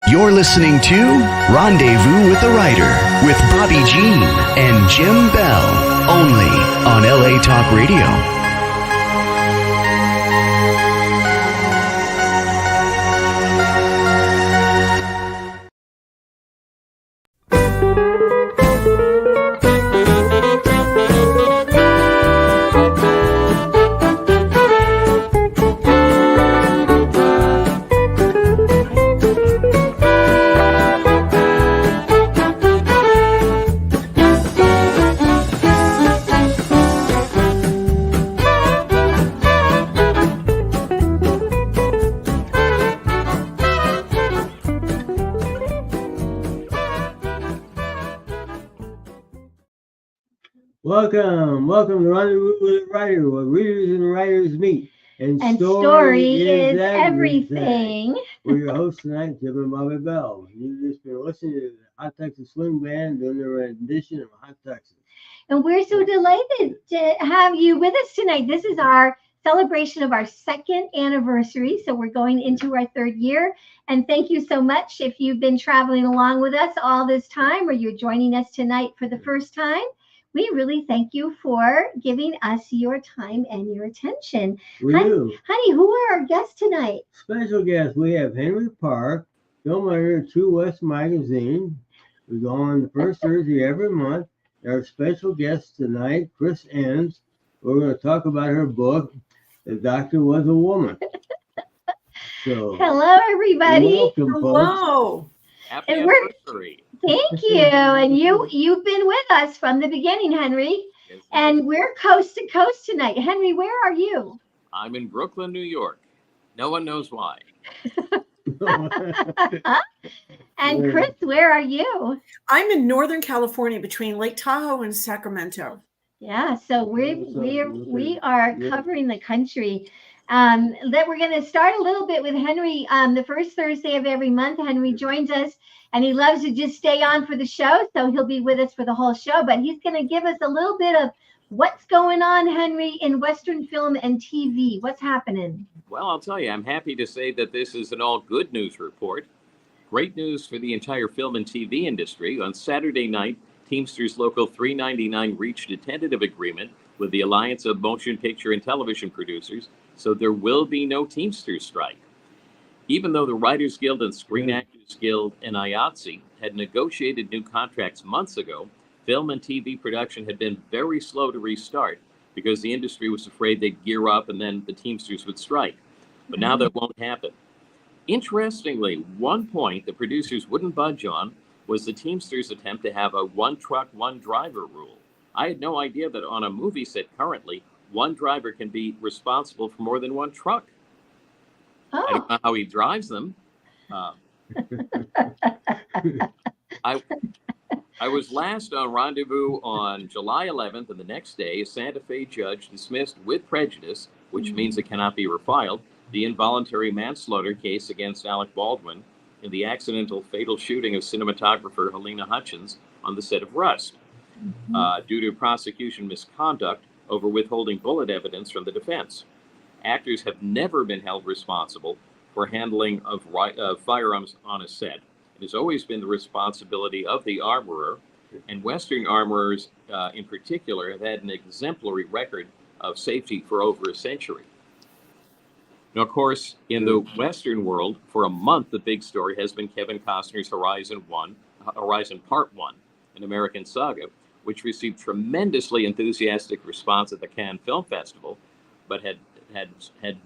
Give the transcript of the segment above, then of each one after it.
You're listening to Rendezvous with the Writer with Bobbi Jean and Jim Bell, only on LA Talk Radio. Welcome to Rendezvous with the Writer, where readers and writers meet. And story is everything. We're your hosts tonight, Jim and Bobbi Bell. You've just been listening to the Hot Texas Swing Band doing their rendition of Hot Texas. And we're so delighted to have you with us tonight. This is our celebration of our second anniversary. So we're going into our third year. And thank you so much if you've been traveling along with us all this time, or you're joining us tonight for the first time. We really thank you for giving us your time and your attention. Honey, who are our guests tonight? Special guests. We have Henry Park, film editor of True West Magazine. We go on the first Thursday every month. Our special guest tonight, Chris Enns. We're going to talk about her book, The Doctor Was a Woman. So, hello, everybody. Welcome, hello. Folks. Happy anniversary. Thank you. And you've been with us from the beginning, Henry. Yes, and we're coast to coast tonight. Henry, where are you? I'm in Brooklyn, New York. No one knows why. And Chris, where are you? I'm in Northern California between Lake Tahoe and Sacramento. Yeah, so we are covering the country. That we're going to start a little bit with Henry. The first Thursday of every month, Henry joins us, and he loves to just stay on for the show, so he'll be with us for the whole show. But he's going to give us a little bit of what's going on, Henry, in Western film and TV. What's happening? Well, I'll tell you, I'm happy to say that this is an all good news report. Great news for the entire film and TV industry. On Saturday night, Teamsters Local 399 reached a tentative agreement with the Alliance of Motion Picture and Television Producers, so there will be no Teamsters strike. Even though the Writers Guild and Screen Actors Guild and IATSE had negotiated new contracts months ago, film and TV production had been very slow to restart because the industry was afraid they'd gear up and then the Teamsters would strike. But now that won't happen. Interestingly, one point the producers wouldn't budge on was the Teamsters' attempt to have a one truck, one driver rule. I had no idea that on a movie set currently, one driver can be responsible for more than one truck. I don't know how he drives them. I was last on Rendezvous on July 11th, and the next day, a Santa Fe judge dismissed with prejudice, which means it cannot be refiled, the involuntary manslaughter case against Alec Baldwin in the accidental fatal shooting of cinematographer Helena Hutchins on the set of Rust, due to prosecution misconduct over withholding bullet evidence from the defense. Actors have never been held responsible for handling of firearms on a set. It has always been the responsibility of the armorer, and Western armorers in particular have had an exemplary record of safety for over a century. Now, of course, in the Western world, for a month, the big story has been Kevin Costner's Horizon Part 1, an American saga, which received tremendously enthusiastic response at the Cannes Film Festival, but had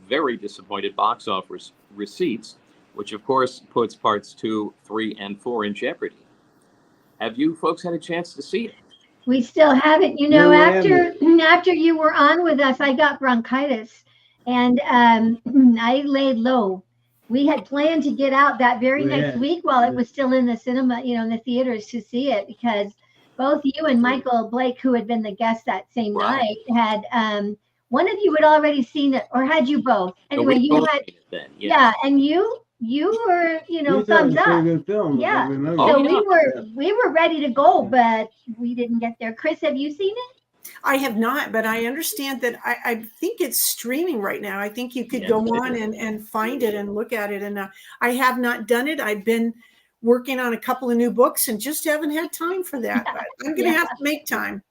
very disappointed box office receipts, which of course puts parts 2, 3, and 4 in jeopardy. Have you folks had a chance to see it? We still haven't. You know, after you were on with us, I got bronchitis, and I laid low. We had planned to get out that very next week while it was still in the cinema, in the theaters to see it, because both you and Michael Blake, who had been the guest that same night, had one of you had already seen it, or had you both? Anyway, so you had, then, yeah, and you were, thumbs up. A good film, yeah. I remember. So we were ready to go, but we didn't get there. Chris, have you seen it? I have not, but I understand that I think it's streaming right now. I think you could Yes, go it on and find it and look at it. And I have not done it. I've been working on a couple of new books and just haven't had time for that. But I'm going to have to make time.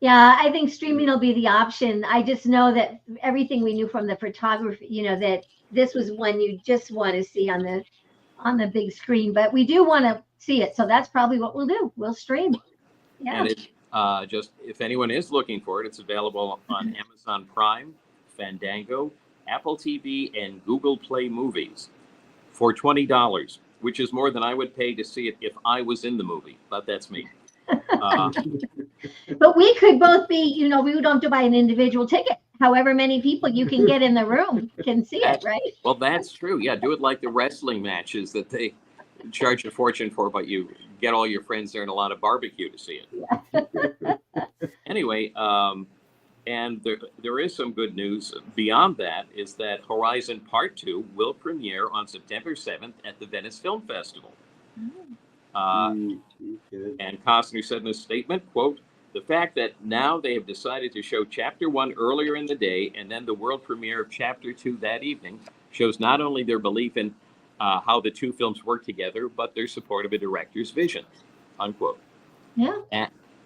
Yeah, I think streaming will be the option. I just know that everything we knew from the photography, that this was one you just want to see on the big screen, but we do want to see it. So that's probably what we'll do. We'll stream. Yeah. And it just if anyone is looking for it, it's available on Amazon Prime, Fandango, Apple TV, and Google Play Movies for $20, which is more than I would pay to see it if I was in the movie. But that's me. But we could both be, we don't have to buy an individual ticket. However many people you can get in the room can see it, right? Well, that's true. Yeah, do it like the wrestling matches that they charge a fortune for, but you get all your friends there and a lot of barbecue to see it. Anyway, and there is some good news beyond that, is that Horizon Part 2 will premiere on September 7th at the Venice Film Festival. And Costner said in a statement, quote, "The fact that now they have decided to show Chapter 1 earlier in the day and then the world premiere of Chapter 2 that evening shows not only their belief in how the two films work together, but their support of a director's vision," unquote. Yeah.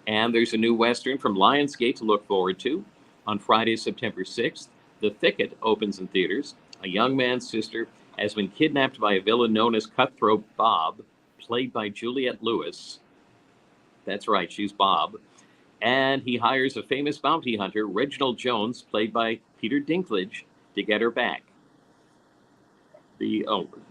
And there's a new Western from Lionsgate to look forward to. On Friday, September 6th, The Thicket opens in theaters. A young man's sister has been kidnapped by a villain known as Cutthroat Bob, played by Juliette Lewis. That's right, she's Bob. And he hires a famous bounty hunter, Reginald Jones, played by Peter Dinklage, to get her back.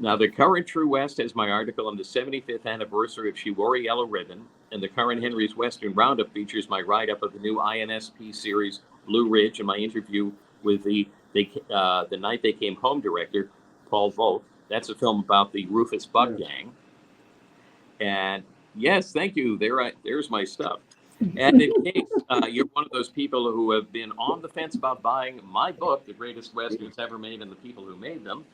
Now the current True West has my article on the 75th anniversary of She Wore a Yellow Ribbon, and the current Henry's Western Roundup features my write-up of the new INSP series Blue Ridge and my interview with the Night They Came Home director, Paul Volk. That's a film about the Rufus Buck gang. And yes, thank you. There's my stuff. And in case you're one of those people who have been on the fence about buying my book, The Greatest Westerns Ever Made and the People Who Made Them,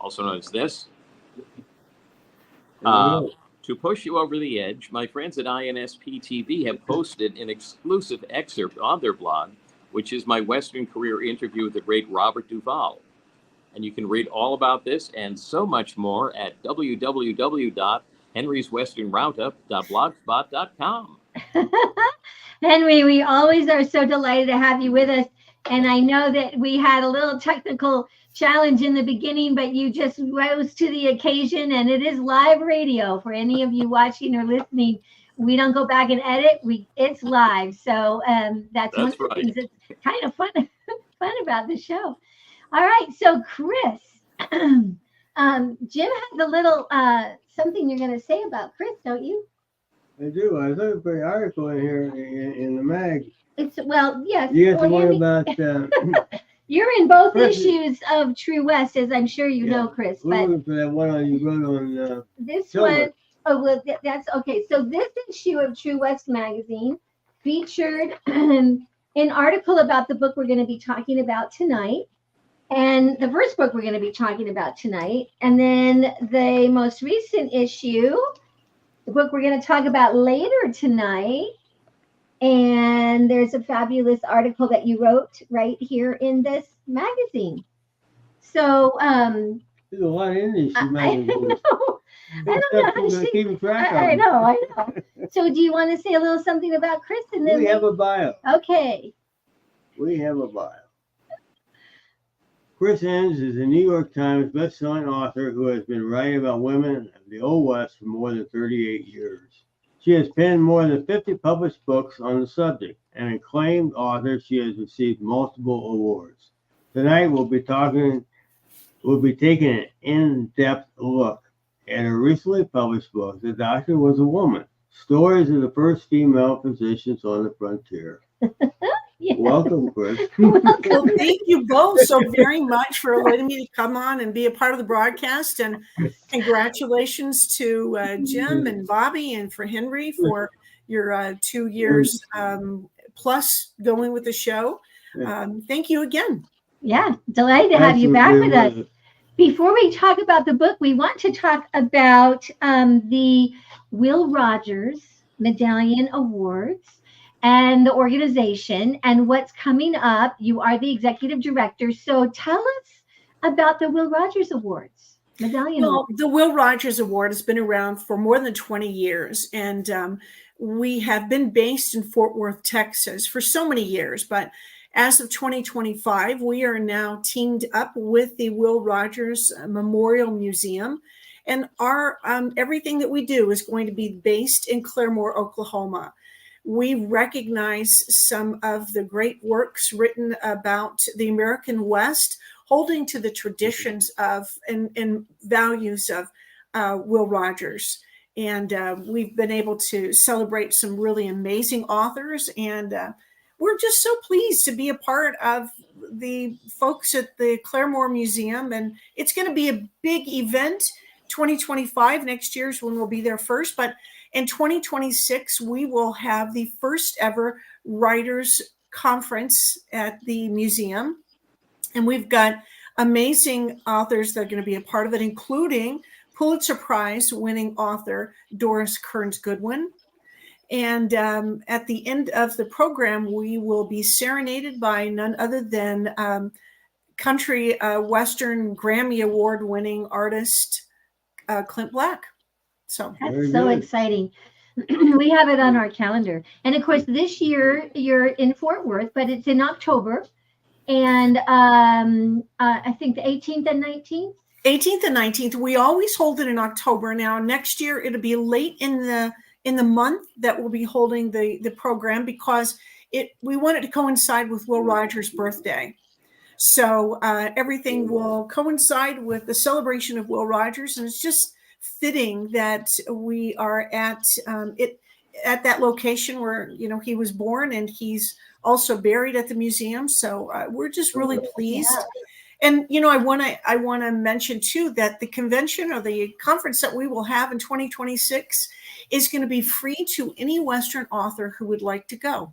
also known as this, to push you over the edge, my friends at INSP TV have posted an exclusive excerpt on their blog, which is my Western career interview with the great Robert Duvall. And you can read all about this and so much more at www.henryswesternroundup.blogspot.com. Henry, we always are so delighted to have you with us. And I know that we had a little technical challenge in the beginning, but you just rose to the occasion, and it is live radio for any of you watching or listening. We don't go back and edit. It's live. So that's one of the things that's kind of fun about the show. All right. So Chris, Jim has a little something you're going to say about Chris, don't you? I do. I was looking for the article in here in the mag. Yes. You have to worry about. You're in both issues of True West, as I'm sure you know, Chris. We're looking for that one you wrote on. This Silver. one, oh, well, that's okay. So this issue of True West magazine featured an article about the book we're going to be talking about tonight, and the first book we're going to be talking about tonight, and then the most recent issue, the book we're going to talk about later tonight. And there's a fabulous article that you wrote right here in this magazine. So there's a lot in this magazine. I don't know how to keep track of. I know. So do you want to say a little something about Chris? And then we have a bio. Okay. We have a bio. Chris Enns is a New York Times best-selling author who has been writing about women of the Old West for more than 38 years. She has penned more than 50 published books on the subject. An acclaimed author, she has received multiple awards. Tonight we'll be taking an in-depth look at her recently published book, The Doctor Was a Woman, Stories of the First Female Physicians on the Frontier. Yeah. Welcome, Chris. Well, thank you both so very much for letting me come on and be a part of the broadcast. And congratulations to Jim and Bobbi, and for Henry for your 2 years plus going with the show. Thank you again. Yeah, delighted to have you back with us. Before we talk about the book, we want to talk about the Will Rogers Medallion Awards. and the organization and what's coming up. You are the executive director. So tell us about the Will Rogers Awards, Medallion Well, Award. the Will Rogers Award has been around for more than 20 years, and we have been based in Fort Worth, Texas for so many years. But as of 2025, we are now teamed up with the Will Rogers Memorial Museum, and our everything that we do is going to be based in Claremore, Oklahoma. We recognize some of the great works written about the American West, holding to the traditions of and values of Will Rogers. And we've been able to celebrate some really amazing authors. And we're just so pleased to be a part of the folks at the Claremore Museum. And it's going to be a big event. 2025, next year's when we'll be there first. But in 2026, we will have the first ever writers conference at the museum. And we've got amazing authors that are going to be a part of it, including Pulitzer Prize winning author Doris Kearns Goodwin. And at the end of the program, we will be serenaded by none other than country Western Grammy Award winning artist Clint Black. So That's so exciting. We have it on our calendar. And of course, this year you're in Fort Worth, but it's in October. And I think the 18th and 19th. 18th and 19th. We always hold it in October. Now, next year it'll be late in the month that we'll be holding the program because we want it to coincide with Will Rogers' birthday. So everything will coincide with the celebration of Will Rogers, and it's just fitting that we are at that location where he was born, and he's also buried at the museum. So we're just really pleased. Yeah. And I want to mention too that the convention or the conference that we will have in 2026 is going to be free to any Western author who would like to go.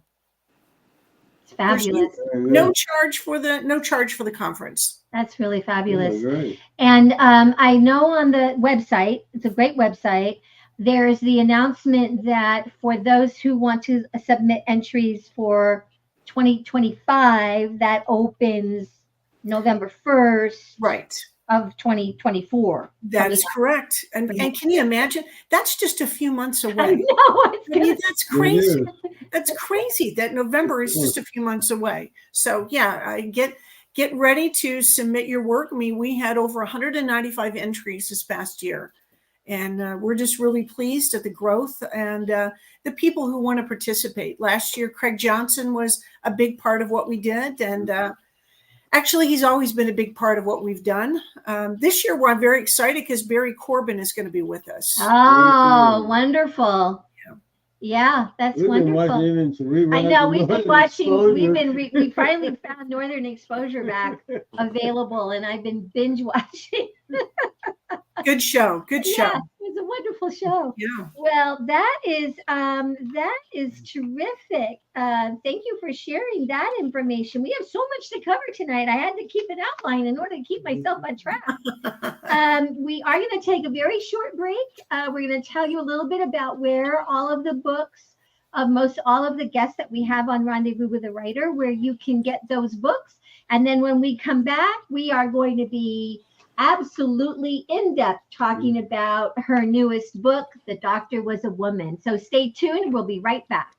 It's fabulous. No charge for the conference. That's really fabulous. Yeah, and I know on the website, it's a great website, there's the announcement that for those who want to submit entries for 2025, that opens November 1st. Right. Of 2024. That is correct. And can you imagine? That's just a few months away. I know. That's crazy. That's crazy that November is just a few months away. So yeah, get ready to submit your work. I mean, we had over 195 entries this past year. And we're just really pleased at the growth and the people who want to participate. Last year, Craig Johnson was a big part of what we did. And actually, he's always been a big part of what we've done. This year, we're very excited because Barry Corbin is going to be with us. Oh, wonderful. Yeah, that's wonderful. I know we've been watching. We finally found Northern Exposure back available, and I've been binge watching. Good show. Good show. Yeah, it was a wonderful show. Yeah. Well, that is terrific. Thank you for sharing that information. We have so much to cover tonight. I had to keep an outline in order to keep myself on track. We are going to take a very short break. We're going to tell you a little bit about where all of the books of most all of the guests that we have on Rendezvous with a Writer, where you can get those books. And then when we come back, we are going to be absolutely in-depth talking about her newest book, The Doctor Was a Woman. So stay tuned. We'll be right back.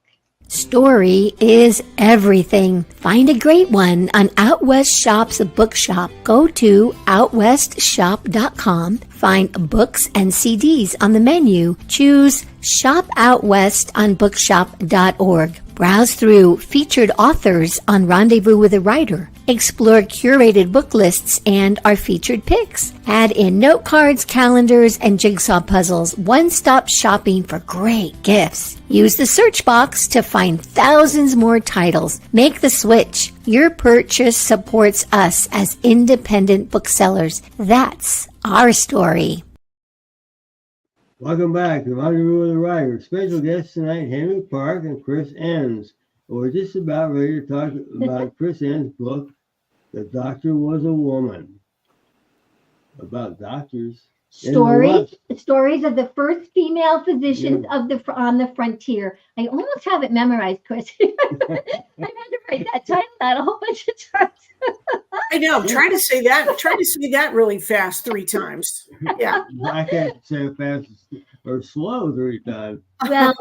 Story is everything. Find a great one on Out West Shop's bookshop. Go to outwestshop.com. Find books and CDs on the menu. Choose Shop Out West on bookshop.org. Browse through featured authors on Rendezvous with a Writer. Explore curated book lists and our featured picks. Add in note cards, calendars, and jigsaw puzzles. One-stop shopping for great gifts. Use the search box to find thousands more titles. Make the switch. Your purchase supports us as independent booksellers. That's our story. Welcome back to Rendezvous with a Writer. Special guests tonight, Henry Park and Chris Enns. We're just about ready to talk about Chris Enns' book, The Doctor Was a Woman. About doctors. Stories of the first female physicians on the frontier. I almost have it memorized, Chris. I had to write that title out a whole bunch of times. I know. Try to say that really fast 3 times. Yeah. I can't say it fast or slow 3 times. Well,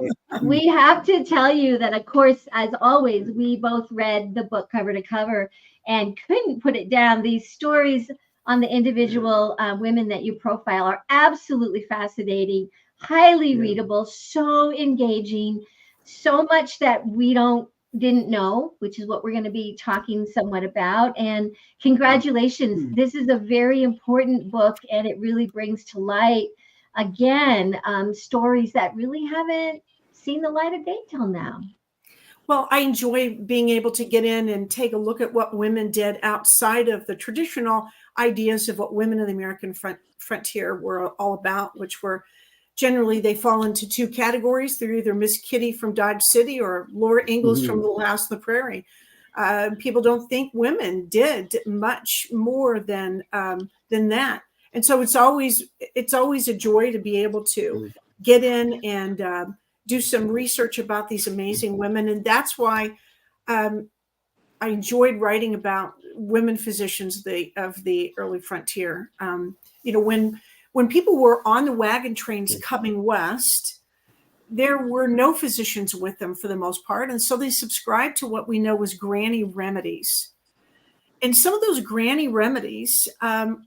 we have to tell you that, of course, as always, we both read the book cover to cover and couldn't put it down. These stories on the individual women that you profile are absolutely fascinating, highly readable, so engaging, so much that we didn't know, which is what we're going to be talking somewhat about. And congratulations. This is a very important book, and it really brings to light, again, stories that really haven't seen the light of day till now. Well, I enjoy being able to get in and take a look at what women did outside of the traditional ideas of what women in the American frontier were all about, which were generally they fall into 2 categories. They're either Miss Kitty from Dodge City or Laura Ingalls from Little House on the Prairie. People don't think women did much more than that, and so it's always a joy to be able to get in and do some research about these amazing women. And that's why I enjoyed writing about women physicians of the early frontier. When people were on the wagon trains coming west, there were no physicians with them for the most part. And so they subscribed to what we know as granny remedies. And some of those granny remedies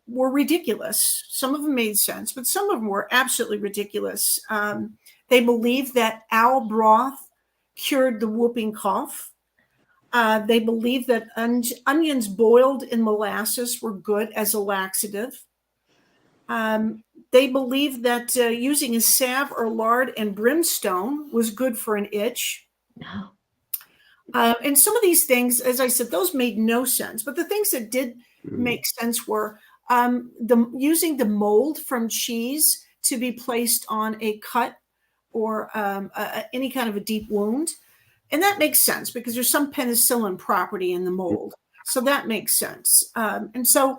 were ridiculous. Some of them made sense, but some of them were absolutely ridiculous. They believed that owl broth cured the whooping cough. They believed that onions boiled in molasses were good as a laxative. They believed that using a salve or lard and brimstone was good for an itch. No. And some of these things, as I said, those made no sense. But the things that did make sense were using the mold from cheese to be placed on a cut or any kind of a deep wound. And that makes sense because there's some penicillin property in the mold. So that makes sense. And so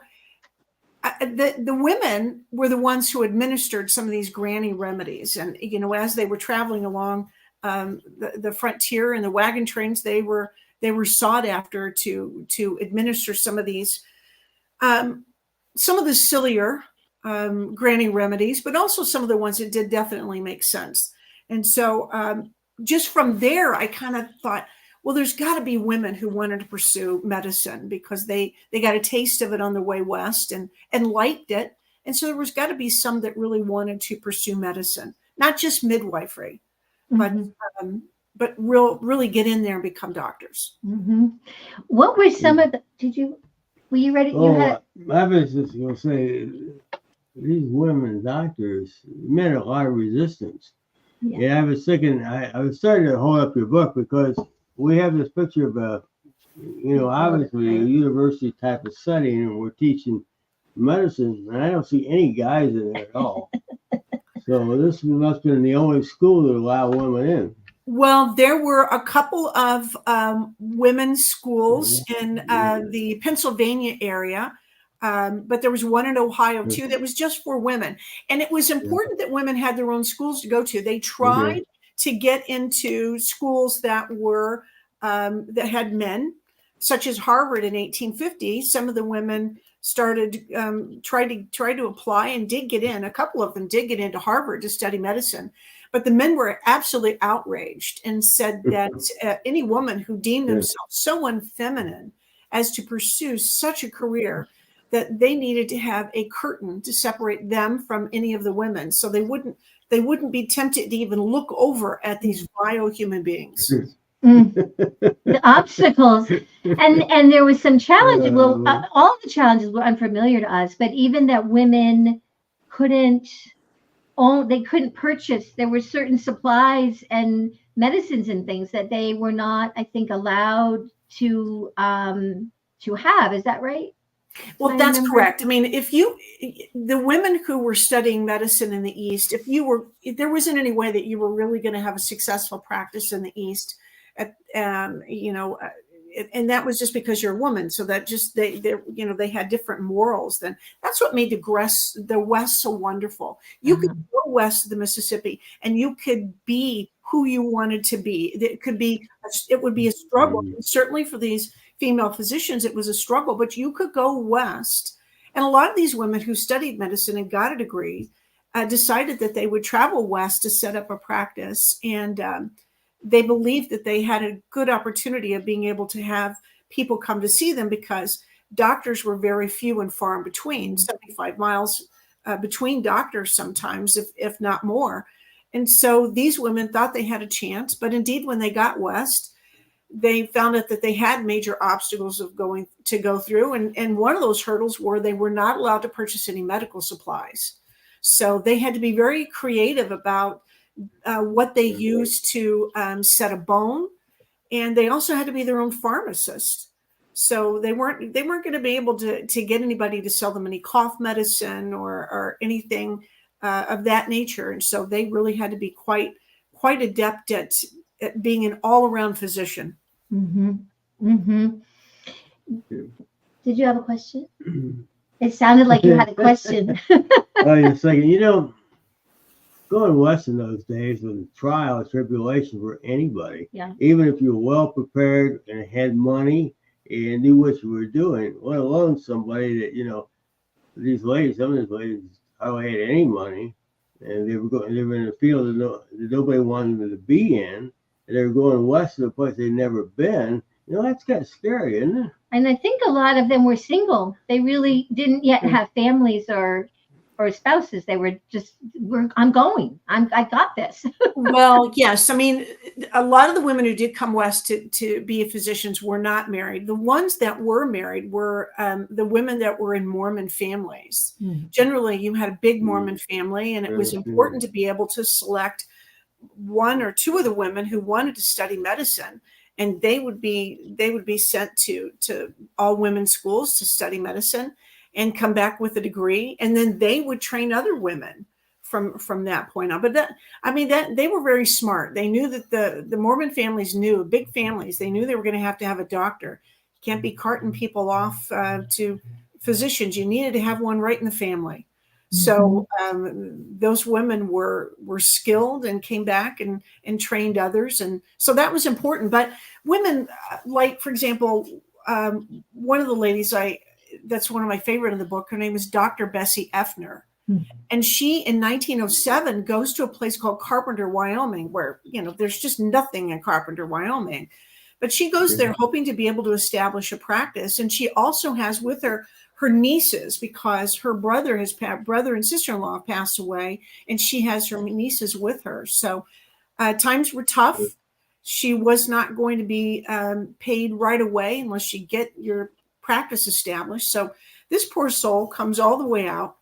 the women were the ones who administered some of these granny remedies. And, as they were traveling along the frontier and the wagon trains, they were sought after to administer some of these, some of the sillier granny remedies, but also some of the ones that did definitely make sense. And so just from there, I kind of thought, well, there's got to be women who wanted to pursue medicine because they got a taste of it on the way west and liked it. And so there was got to be some that really wanted to pursue medicine, not just midwifery, but really get in there and become doctors. What were some of the, were you ready? I was just going to say, these women doctors met a lot of resistance. Yeah, I was thinking, I was starting to hold up your book because we have this picture of obviously a university type of setting, and we're teaching medicine, and I don't see any guys in there at all. So this must have been the only school that allowed women in. Well, there were a couple of women's schools in the Pennsylvania area. But there was one in Ohio too that was just for women. And it was important that women had their own schools to go to. They tried to get into schools that were that had men, such as Harvard in 1850. Some of the women started tried to apply and did get in. A couple of them did get into Harvard to study medicine. But the men were absolutely outraged and said that any woman who deemed themselves so unfeminine as to pursue such a career, that they needed to have a curtain to separate them from any of the women, so they wouldn't be tempted to even look over at these vile human beings. The obstacles, and there was some challenges. Well, all the challenges were unfamiliar to us, but even that women couldn't purchase. There were certain supplies and medicines and things that they were not, I think, allowed to have. Is that right? Well, that's correct. I mean, the women who were studying medicine in the East, if there wasn't any way that you were really going to have a successful practice in the East, and that was just because you're a woman. So that just they had different morals. Then that's what made the West so wonderful. You could go west of the Mississippi and you could be who you wanted to be. It would be a struggle. Certainly for these female physicians, it was a struggle, but you could go west. And a lot of these women who studied medicine and got a degree decided that they would travel west to set up a practice. And they believed that they had a good opportunity of being able to have people come to see them because doctors were very few and far in between, 75 miles between doctors sometimes, if not more. And so these women thought they had a chance. But indeed, when they got west, they found out that they had major obstacles of going to go through. And one of those hurdles were they were not allowed to purchase any medical supplies. So they had to be very creative about what they used to set a bone. And they also had to be their own pharmacist. So they weren't going to be able to get anybody to sell them any cough medicine or anything of that nature. And so they really had to be quite adept at being an all-around physician. Mm-hmm. Mm-hmm. Did you have a question? It sounded like you had a question. Wait a second. Going west in those days was a trial or tribulation for anybody. Yeah. Even if you were well prepared and had money and knew what you were doing, let alone somebody that, some of these ladies hardly had any money, and they were in a field that nobody wanted them to be in, and they were going west to a place they'd never been. That's kind of scary, isn't it? And I think a lot of them were single. They really didn't yet have families or spouses. They were just, I'm going. I got this. Well, yes. I mean, a lot of the women who did come west to be physicians were not married. The ones that were married were the women that were in Mormon families. Generally, you had a big Mormon family, and it was important to be able to select one or two of the women who wanted to study medicine. And they would be sent to all women's schools to study medicine and come back with a degree. And then they would train other women from that point on. But that they were very smart. They knew that the Mormon families knew, big families, they knew they were going to have a doctor. You can't be carting people off to physicians. You needed to have one right in the family. So those women were skilled and came back and trained others. And so that was important. But women, like, for example, one of the ladies that's one of my favorite in the book, her name is Dr. Bessie Effner. And she, in 1907, goes to a place called Carpenter, Wyoming, where, there's just nothing in Carpenter, Wyoming. But she goes there hoping to be able to establish a practice. And she also has with her nieces, because her brother and sister-in-law have passed away, and she has her nieces with her. So times were tough. She was not going to be paid right away unless you get your practice established. So this poor soul comes all the way out.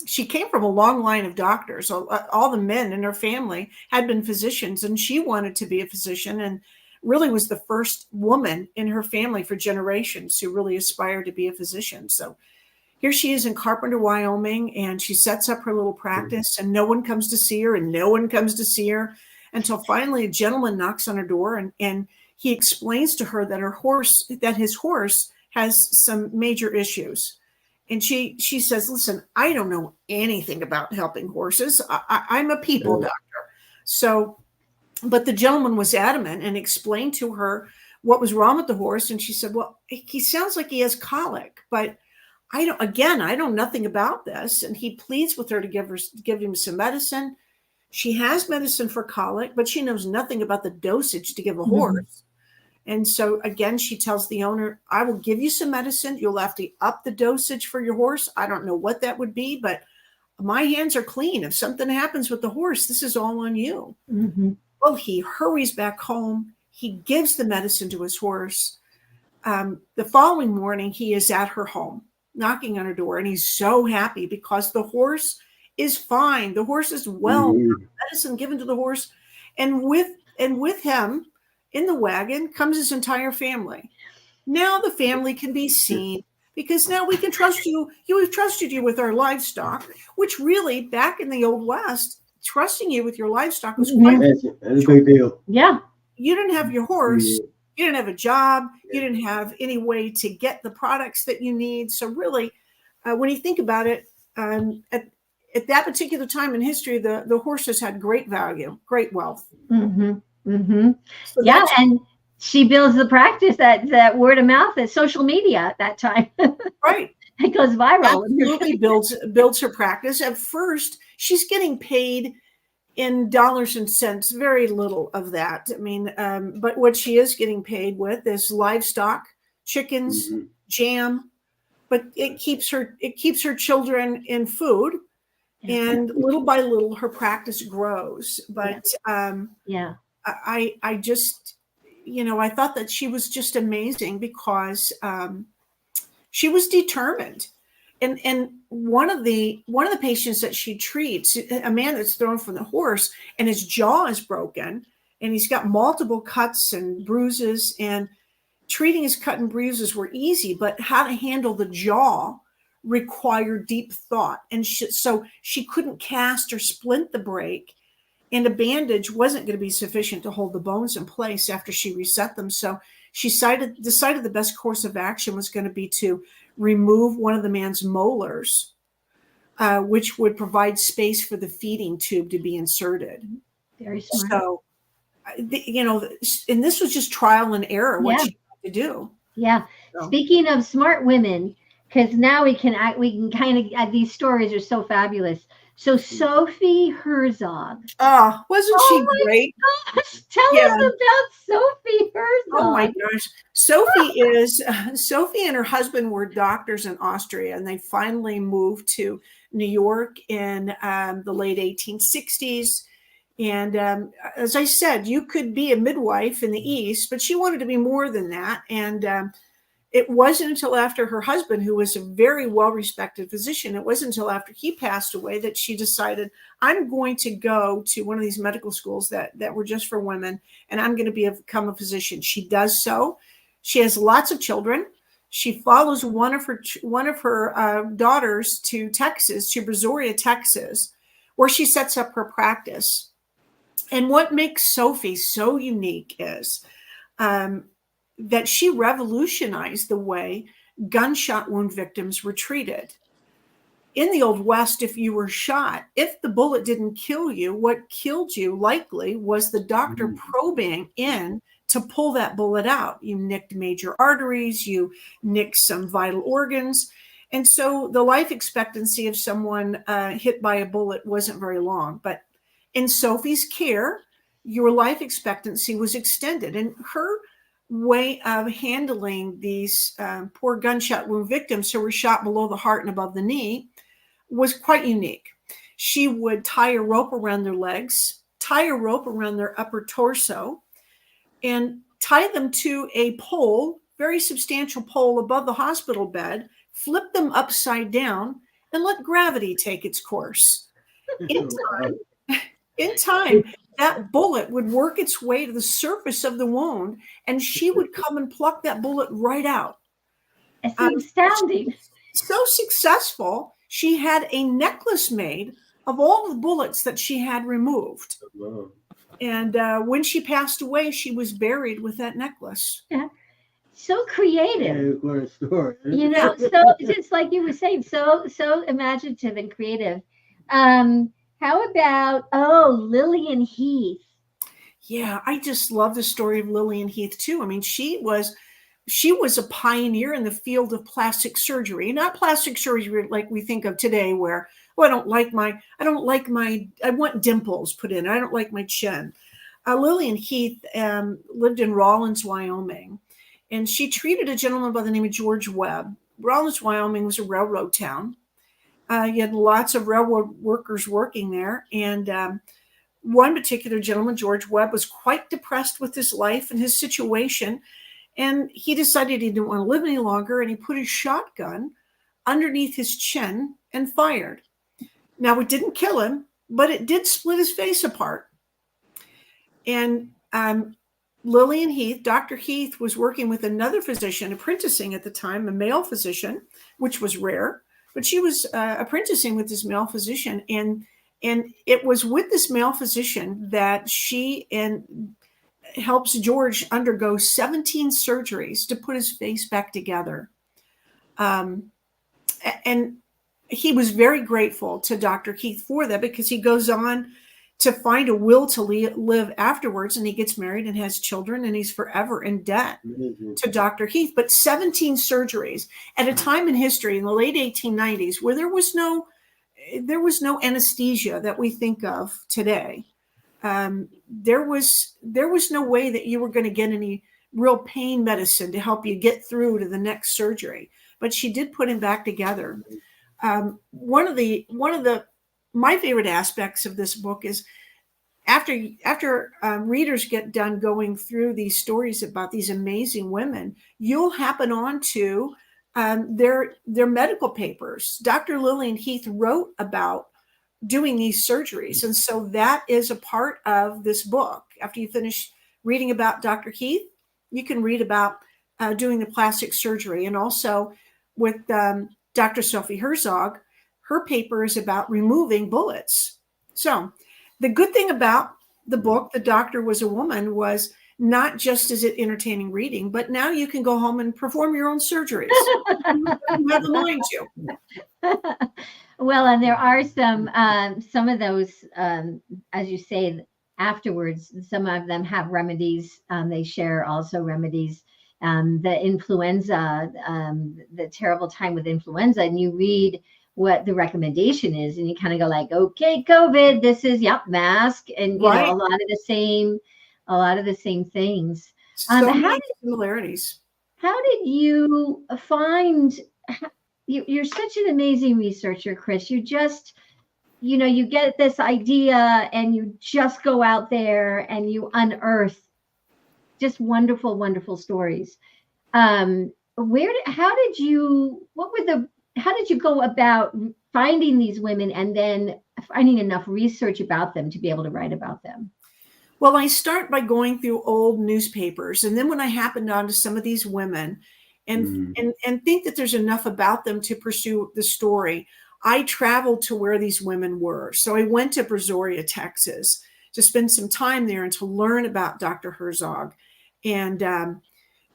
She came from a long line of doctors. All the men in her family had been physicians, and she wanted to be a physician, and really was the first woman in her family for generations who really aspired to be a physician. So here she is in Carpenter, Wyoming, and she sets up her little practice, and no one comes to see her, and no one comes to see her until finally a gentleman knocks on her door, and he explains to her that his horse has some major issues. And she says, listen, I don't know anything about helping horses. I'm a people doctor. So, but the gentleman was adamant and explained to her what was wrong with the horse. And she said, well, he sounds like he has colic, but I know nothing about this. And he pleads with her to give him some medicine. She has medicine for colic, but she knows nothing about the dosage to give a horse. And so again, she tells the owner, I will give you some medicine. You'll have to up the dosage for your horse. I don't know what that would be, but my hands are clean. If something happens with the horse, this is all on you. Well, he hurries back home. He gives the medicine to his horse. The following morning, he is at her home, knocking on her door, and he's so happy because the horse is fine. The horse is well. Medicine given to the horse, and with him in the wagon comes his entire family. Now the family can be seen because now we can trust you. We've trusted you with our livestock, which really back in the Old West, trusting you with your livestock was quite that's a big deal. Yeah. You didn't have your horse. You didn't have a job. You didn't have any way to get the products that you need. So really, when you think about it, at that particular time in history, the horses had great value, great wealth. Mm-hmm. Mm-hmm. So Yeah, and she builds the practice that word of mouth, that social media at that time. Right. It goes viral. Absolutely builds her practice. At first, she's getting paid in dollars and cents, very little of that. I mean, but what she is getting paid with is livestock, chickens, jam, but it keeps her children in food. And little by little, her practice grows. But I just, I thought that she was just amazing because she was determined. And one of the patients that she treats, a man that's thrown from the horse and his jaw is broken and he's got multiple cuts and bruises, and treating his cut and bruises were easy, but how to handle the jaw required deep thought. And so she couldn't cast or splint the break, and a bandage wasn't going to be sufficient to hold the bones in place after she reset them. So she decided the best course of action was going to be to remove one of the man's molars, which would provide space for the feeding tube to be inserted. Very smart. So, and this was just trial and error, what she had to do. Yeah. So. Speaking of smart women, because now we can kind of, these stories are so fabulous. So Sophie Herzog. Oh, wasn't she great? Gosh, tell us about Sophie Herzog. Oh my gosh. Sophie and her husband were doctors in Austria, and they finally moved to New York in the late 1860s. And as I said, you could be a midwife in the East, but she wanted to be more than that. And it wasn't until after her husband, who was a very well-respected physician, it wasn't until after he passed away that she decided, I'm going to go to one of these medical schools that were just for women, and I'm going to become a physician. She does so. She has lots of children. She follows one of her daughters to Texas, to Brazoria, Texas, where she sets up her practice. And what makes Sophie so unique is that she revolutionized the way gunshot wound victims were treated. In the Old West, if you were shot, if the bullet didn't kill you, what killed you likely was the doctor probing in to pull that bullet out. You nicked major arteries, you nicked some vital organs. And so the life expectancy of someone hit by a bullet wasn't very long. But in Sophie's care, your life expectancy was extended. And her way of handling these poor gunshot wound victims who were shot below the heart and above the knee was quite unique. She would tie a rope around their legs, tie a rope around their upper torso, and tie them to a pole, very substantial pole above the hospital bed, flip them upside down, and let gravity take its course. In time, that bullet would work its way to the surface of the wound, and she would come and pluck that bullet right out. It's astounding. So successful, she had a necklace made of all the bullets that she had removed. Wow. And when she passed away, she was buried with that necklace. Yeah. So creative. Yeah, what a story. So just like you were saying, so imaginative and creative. How about, Lillian Heath? Yeah, I just love the story of Lillian Heath too. I mean, she was a pioneer in the field of plastic surgery, not plastic surgery like we think of today, where, I want dimples put in. I don't like my chin. Lillian Heath lived in Rawlins, Wyoming, and she treated a gentleman by the name of George Webb. Rawlins, Wyoming was a railroad town. You had lots of railroad workers working there. And one particular gentleman, George Webb, was quite depressed with his life and his situation. And he decided he didn't want to live any longer. And he put his shotgun underneath his chin and fired. Now, it didn't kill him, but it did split his face apart. And Lillian Heath, Dr. Heath, was working with another physician, apprenticing at the time, a male physician, which was rare. But she was apprenticing with this male physician, and it was with this male physician that she helps George undergo 17 surgeries to put his face back together. And he was very grateful to Dr. Keith for that, because he goes on to find a will to live afterwards, and he gets married and has children, and he's forever in debt to Dr. Keith. But 17 surgeries at a time in history in the late 1890s where there was no anesthesia that we think of today. There was no way that you were going to get any real pain medicine to help you get through to the next surgery. But she did put him back together. One of my favorite aspects of this book is after readers get done going through these stories about these amazing women, you'll happen on to their medical papers. Dr. Lillian Heath wrote about doing these surgeries. And so that is a part of this book. After you finish reading about Dr. Heath, you can read about doing the plastic surgery. And also with Dr. Sophie Herzog, her paper is about removing bullets. So the good thing about the book, The Doctor Was a Woman, was not just is it entertaining reading, but now you can go home and perform your own surgeries. You have the mind to. Well, and there are some of those, as you say, afterwards, some of them have remedies. They share also remedies. The influenza, the terrible time with influenza, and you read what the recommendation is, and you kind of go like, okay, COVID, this is mask, and you know, a lot of the same things. So many similarities. How did you find? You're such an amazing researcher, Chris. You just, you get this idea and you just go out there and you unearth just wonderful, wonderful stories. How did you go about finding these women and then finding enough research about them to be able to write about them? Well, I start by going through old newspapers. And then when I happened onto some of these women and think that there's enough about them to pursue the story, I traveled to where these women were. So I went to Brazoria, Texas, to spend some time there and to learn about Dr. Herzog. And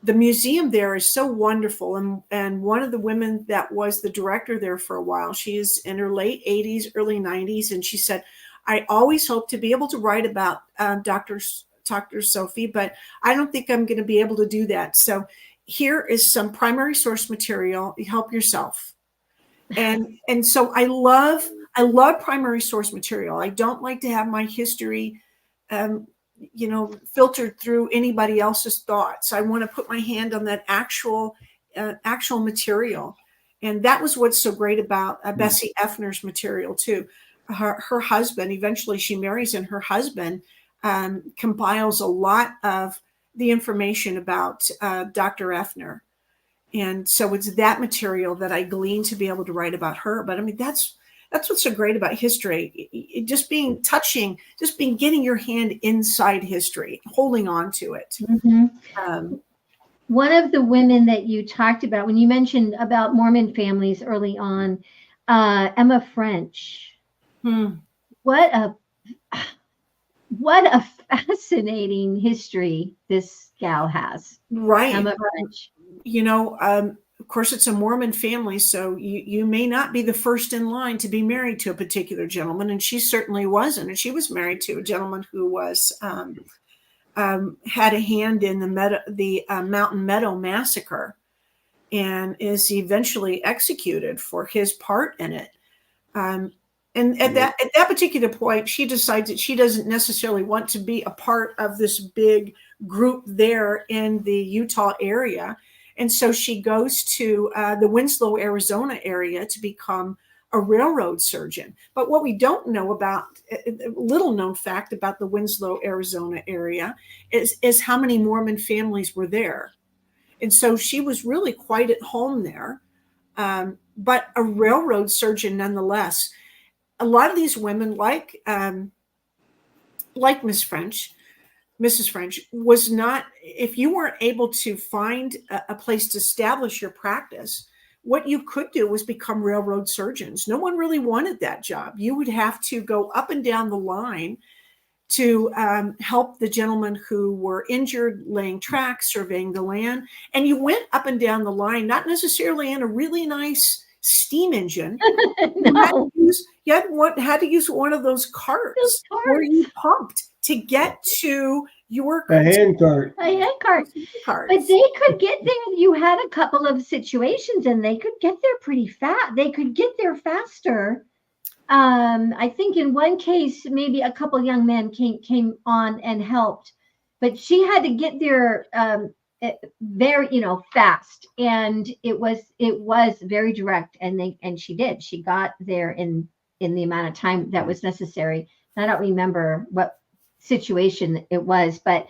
the museum there is so wonderful. And one of the women that was the director there for a while, she is in her late 80s, early 90s. And she said, I always hope to be able to write about Dr. Sophie, but I don't think I'm going to be able to do that. So here is some primary source material. Help yourself. And so I love primary source material. I don't like to have my history, filtered through anybody else's thoughts. I want to put my hand on that actual material. And that was what's so great about Bessie Effner's material too. Her husband, eventually she marries, and her husband compiles a lot of the information about Dr. Effner. And so it's that material that I gleaned to be able to write about her. But I mean, that's what's so great about history. Getting your hand inside history, holding on to it. Mm-hmm. One of the women that you talked about when you mentioned about Mormon families early on, Emma French. What a fascinating history this gal has. Right. Emma French. Of course, it's a Mormon family, so you may not be the first in line to be married to a particular gentleman, and she certainly wasn't. And she was married to a gentleman who was had a hand in the Mountain Meadow massacre, and is eventually executed for his part in it. And at that particular point, she decides that she doesn't necessarily want to be a part of this big group there in the Utah area. And so she goes to the Winslow, Arizona area to become a railroad surgeon. But what we don't know about, a little known fact about the Winslow, Arizona area is how many Mormon families were there. And so she was really quite at home there, but a railroad surgeon nonetheless. A lot of these women, like Mrs. French, was not, if you weren't able to find a place to establish your practice, what you could do was become railroad surgeons. No one really wanted that job. You would have to go up and down the line to help the gentlemen who were injured, laying tracks, surveying the land. And you went up and down the line, not necessarily in a really nice steam engine. No. You had to use one of those carts where you pumped to get to your A hand cart. A hand cart. But they could get there. You had a couple of situations and they could get there pretty fast. They could get there faster. I think in one case, maybe a couple young men came on and helped, but she had to get there very, fast, and it was very direct, and she did. She got there in the amount of time that was necessary. I don't remember what situation it was, but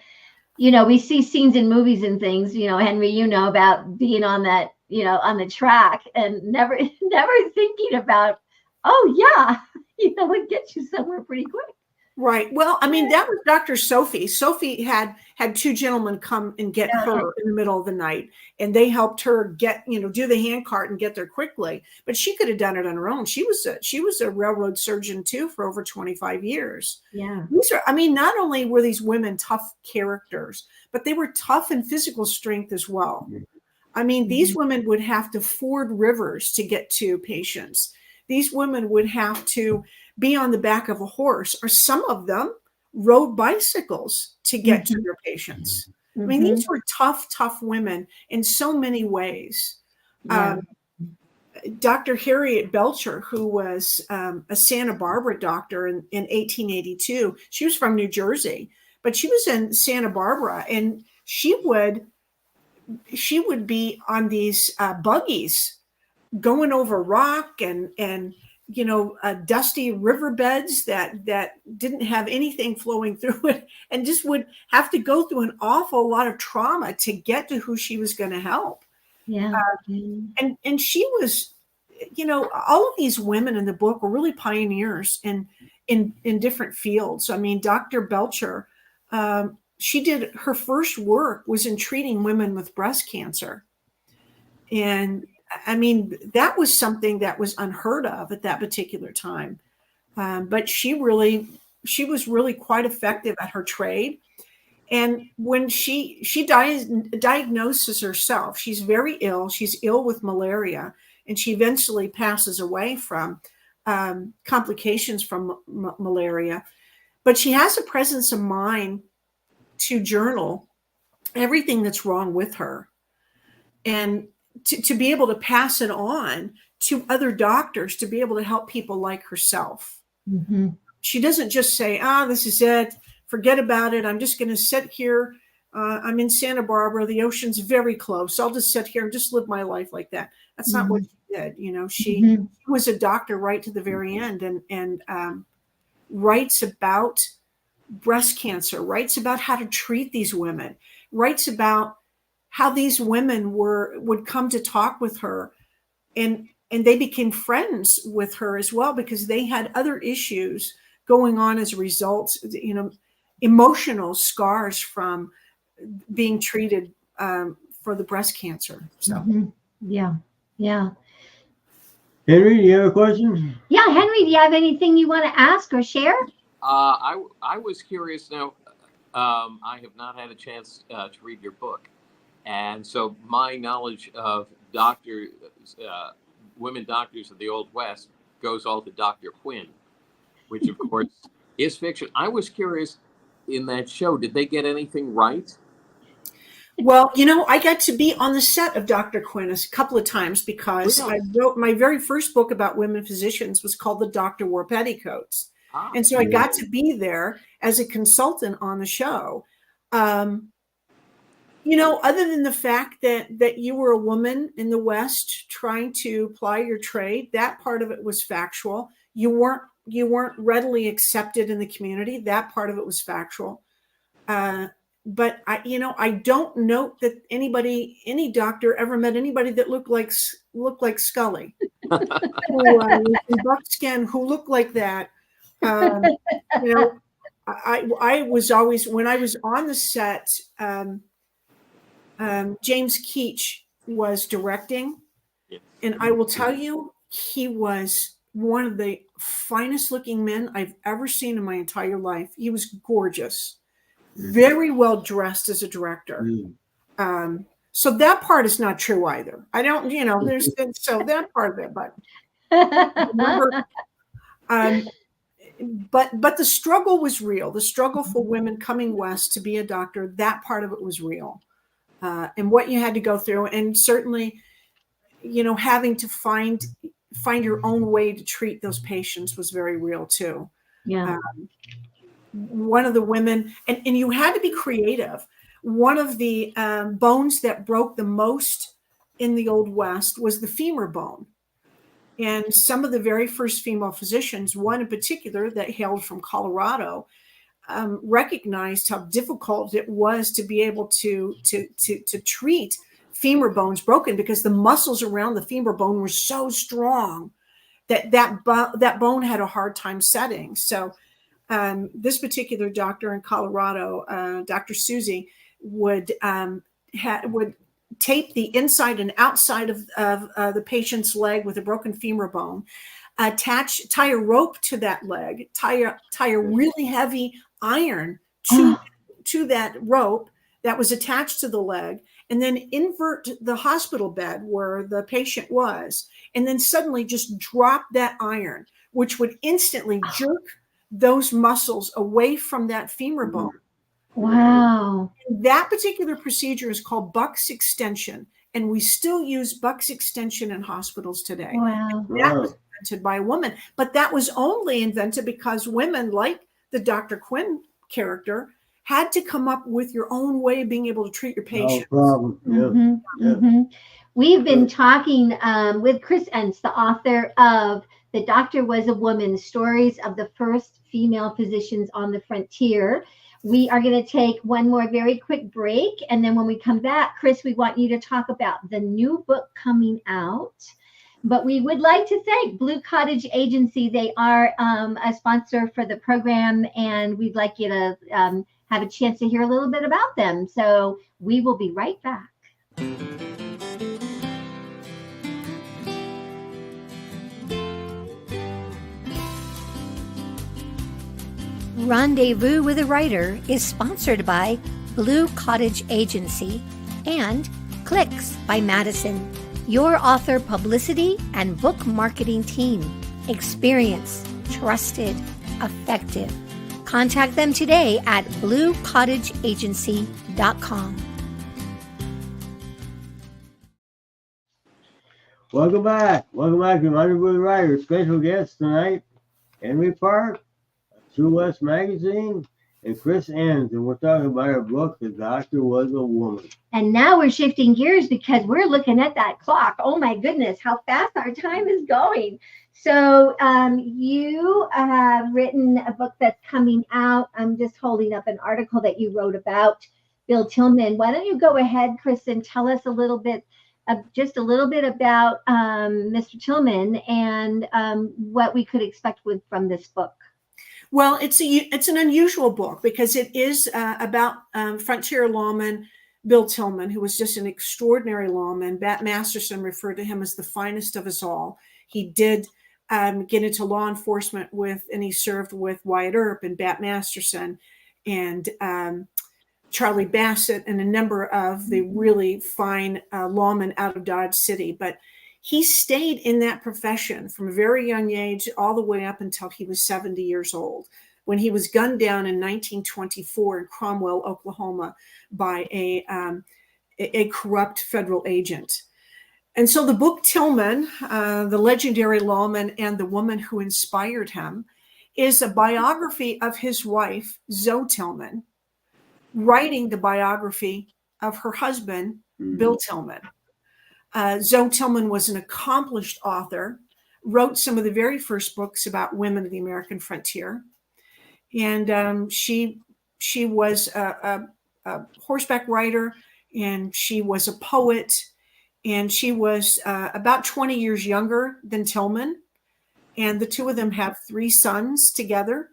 we see scenes in movies and things. Henry, about being on that, on the track, and never thinking about, oh yeah, it gets you somewhere pretty quick. Right. Well, I mean, that was Dr. Sophie. Sophie had two gentlemen come and get her in the middle of the night, and they helped her get, do the hand cart and get there quickly. But she could have done it on her own. She was a railroad surgeon too for over 25 years. Yeah. Not only were these women tough characters, but they were tough in physical strength as well. I mean, these women would have to ford rivers to get to patients. These women would have to be on the back of a horse, or some of them rode bicycles to get to their patients. I mean, these were tough women in so many ways. Yeah. Dr. Harriet Belcher, who was a Santa Barbara doctor in 1882, she was from New Jersey, but she was in Santa Barbara, and she would be on these buggies going over rock and dusty riverbeds that didn't have anything flowing through it, and just would have to go through an awful lot of trauma to get to who she was going to help. Yeah. And she was, all of these women in the book were really pioneers in different fields. I mean, Dr. Belcher, she did her first work was in treating women with breast cancer. And I mean, that was something that was unheard of at that particular time. But she was really quite effective at her trade. And when she diagnoses herself, she's very ill. She's ill with malaria, and she eventually passes away from complications from malaria. But she has a presence of mind to journal everything that's wrong with her, and to be able to pass it on to other doctors, to be able to help people like herself. She doesn't just say, this is it, forget about it, I'm just going to sit here. I'm in Santa Barbara, the ocean's very close, I'll just sit here and just live my life like that. That's not what she did. She was a doctor right to the very end, and writes about breast cancer, writes about how to treat these women, writes about how these women would come to talk with her, and they became friends with her as well, because they had other issues going on as a result, emotional scars from being treated for the breast cancer. So Yeah. Henry, do you have a question? Yeah, Henry, do you have anything you want to ask or share? I was curious now. I have not had a chance to read your book. And so my knowledge of women doctors of the Old West goes all to Dr. Quinn, which of course is fiction. I was curious, in that show, did they get anything right? Well, I got to be on the set of Dr. Quinn a couple of times, because I wrote my very first book about women physicians was called The Doctor Wore Petticoats. And so I got to be there as a consultant on the show. Other than the fact that you were a woman in the West trying to ply your trade, that part of it was factual. You weren't readily accepted in the community. That part of it was factual. But I don't note that any doctor ever met anybody that looked like Scully, who buckskin, who looked like that. I was always, when I was on the set, James Keach was directing, and I will tell you, he was one of the finest looking men I've ever seen in my entire life. He was gorgeous, very well dressed as a director. So that part is not true either. I don't, there's so that part of it, but remember, but the struggle was real. The struggle for women coming west to be a doctor, that part of it was real, and what you had to go through, and certainly, having to find your own way to treat those patients was very real too. Yeah. One of the women, and you had to be creative. One of the bones that broke the most in the Old West was the femur bone. And some of the very first female physicians, one in particular that hailed from Colorado, recognized how difficult it was to be able to treat femur bones broken, because the muscles around the femur bone were so strong that bone had a hard time setting. So this particular doctor in Colorado, Dr. Susie, would tape the inside and outside of the patient's leg with a broken femur bone, tie a rope to that leg, tie a really heavy iron to that rope that was attached to the leg, and then invert the hospital bed where the patient was, and then suddenly just drop that iron, which would instantly jerk those muscles away from that femur bone. Wow. That particular procedure is called Buck's extension, and we still use Buck's extension in hospitals today. Wow. That was invented by a woman, but that was only invented because women, like the Dr. Quinn character, had to come up with your own way of being able to treat your patients. No problem. Yeah. Mm-hmm. Mm-hmm. We've been talking with Chris Entz, the author of The Doctor Was a Woman, Stories of the First Female Physicians on the Frontier. We are going to take one more very quick break. And then when we come back, Chris, we want you to talk about the new book coming out. But we would like to thank Blue Cottage Agency. They are a sponsor for the program, and we'd like you to have a chance to hear a little bit about them. So we will be right back. Rendezvous with a Writer is sponsored by Blue Cottage Agency and Clicks by Madison, your author publicity and book marketing team. Experienced, trusted, effective. Contact them today at bluecottageagency.com. Welcome back. Welcome back to Rendezvous with a Writer. Special guest tonight, Henry Park, True West Magazine, and Chris Entz, and we're talking about our book, The Doctor Was a Woman. And now we're shifting gears because we're looking at that clock. Oh my goodness, how fast our time is going. So you have written a book that's coming out. I'm just holding up an article that you wrote about Bill Tillman. Why don't you go ahead, Chris, and tell us a little bit, just a little bit about Mr. Tillman and what we could expect from this book. Well, it's an unusual book because it is about frontier lawman Bill Tillman, who was just an extraordinary lawman. Bat Masterson referred to him as the finest of us all. He did get into law enforcement and he served with Wyatt Earp and Bat Masterson and Charlie Bassett and a number of the really fine lawmen out of Dodge City. But he stayed in that profession from a very young age all the way up until he was 70 years old, when he was gunned down in 1924 in Cromwell, Oklahoma, by a corrupt federal agent. And so the book Tillman, the legendary lawman and the woman who inspired him, is a biography of his wife, Zoe Tillman, writing the biography of her husband, Bill Tillman. Zoe Tillman was an accomplished author, wrote some of the very first books about women of the American frontier. And she was a horseback rider, and she was a poet, and she was about 20 years younger than Tillman. And the two of them have 3 sons together.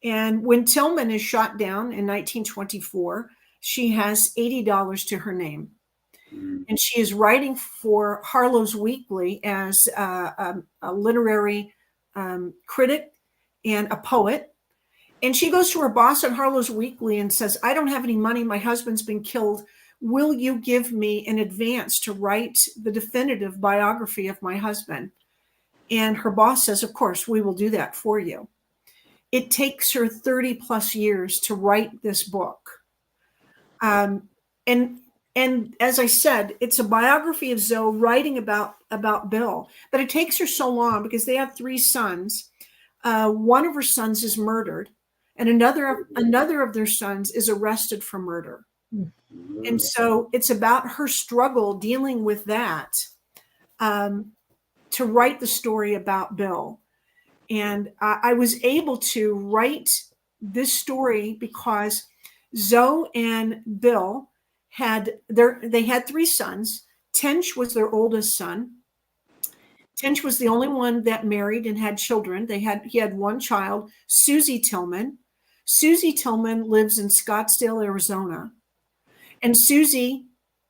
And when Tillman is shot down in 1924, she has $80 to her name. And she is writing for Harlow's Weekly as a literary critic and a poet. And she goes to her boss at Harlow's Weekly and says, I don't have any money. My husband's been killed. Will you give me an advance to write the definitive biography of my husband? And her boss says, of course, we will do that for you. It takes her 30 plus years to write this book. And as I said, it's a biography of Zoe writing about Bill, but it takes her so long because they have 3 sons. One of her sons is murdered, and another of their sons is arrested for murder. And so it's about her struggle dealing with that to write the story about Bill. And I was able to write this story because Zoe and Bill had 3 sons. Tench was their oldest son. Tench was the only one that married and had children. He had 1 child, Susie Tillman. Susie Tillman lives in Scottsdale, Arizona. And Susie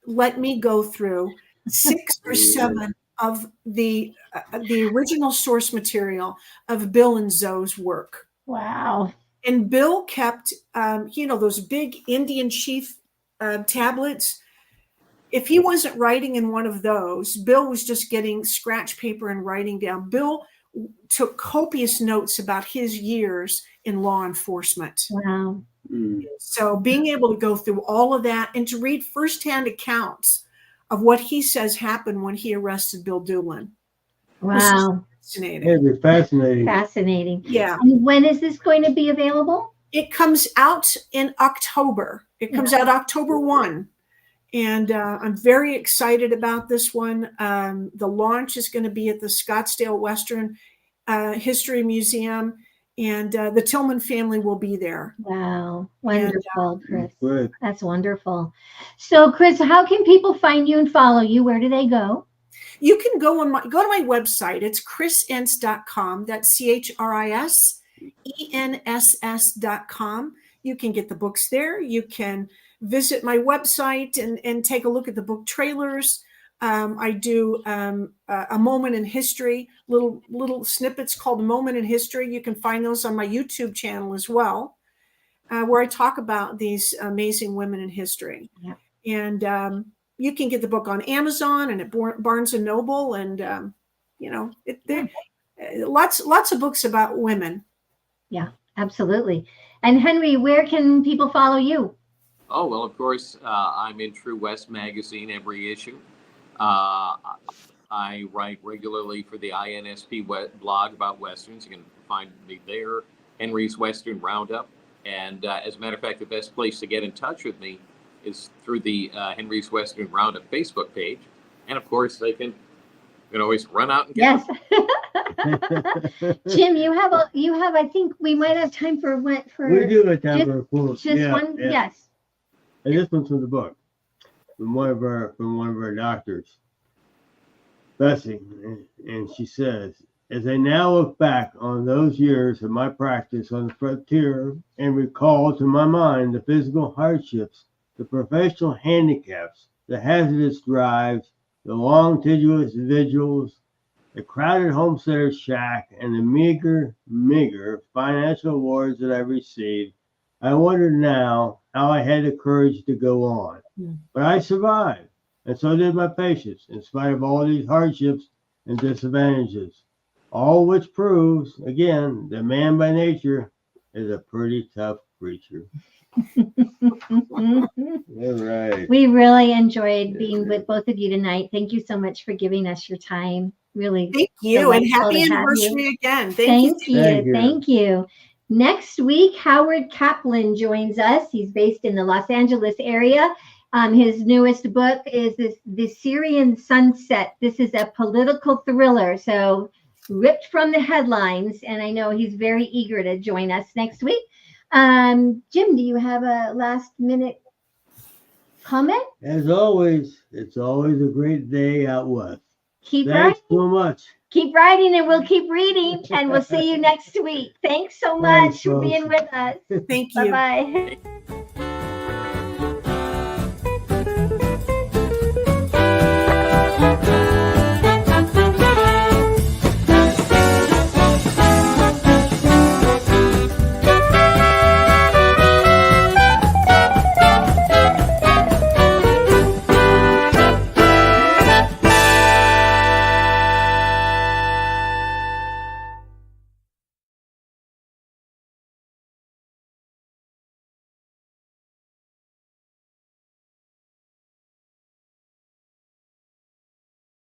let me go through 6 or 7 of the original source material of Bill and Zoe's work. Wow. And Bill kept, those big Indian chief tablets. If he wasn't writing in one of those, Bill was just getting scratch paper and writing down. Bill took copious notes about his years in law enforcement. Wow. So being able to go through all of that and to read firsthand accounts of what he says happened when he arrested Bill Doolin. Wow. Fascinating. It'd be fascinating. Fascinating. Yeah. And when is this going to be available? It comes out in October. It comes out October 1. And I'm very excited about this one. The launch is going to be at the Scottsdale Western History Museum, and the Tillman family will be there. Wow. Wonderful, Chris. Good. That's wonderful. So, Chris, how can people find you and follow you? Where do they go? You can go to my website. It's chrisenss.com. That's ChrisEnss.com. You can get the books there. You can visit my website and take a look at the book trailers. I do a moment in history, little snippets called A Moment in History. You can find those on my YouTube channel as well, where I talk about these amazing women in history. Yeah. And you can get the book on Amazon and at Barnes & Noble. And, lots of books about women. Yeah, absolutely. And Henry, where can people follow you? Oh, well, of course, I'm in True West magazine every issue. I write regularly for the INSP blog about Westerns. You can find me there, Henry's Western Roundup. And as a matter of fact, the best place to get in touch with me is through the Henry's Western Roundup Facebook page. And of course, they can always run out and get them. Jim, you have, I think we might have time for one. We do have time for a quote. Just one, yeah. yes. And this one's from the book, from one of our doctors, Bessie, and she says, as I now look back on those years of my practice on the frontier and recall to my mind the physical hardships, the professional handicaps, the hazardous drives, the long, tedious vigils, the crowded homesteader's shack, and the meager financial awards that I received, I wonder now how I had the courage to go on. But I survived, and so did my patients, in spite of all these hardships and disadvantages. All which proves, again, that man by nature is a pretty tough creature. All right. We really enjoyed being with both of you tonight. Thank you so much for giving us your time. Really. Thank you, and happy anniversary again. Thank you. Next week, Howard Kaplan joins us. He's based in the Los Angeles area. His newest book is The Syrian Sunset. This is a political thriller, so ripped from the headlines, and I know he's very eager to join us next week. Jim, do you have a last minute comment? As always, it's always a great day out west. Thanks writing so much. Keep writing, and we'll keep reading, and we'll see you next week. Thanks so much for being with us. Thank you. Bye-bye.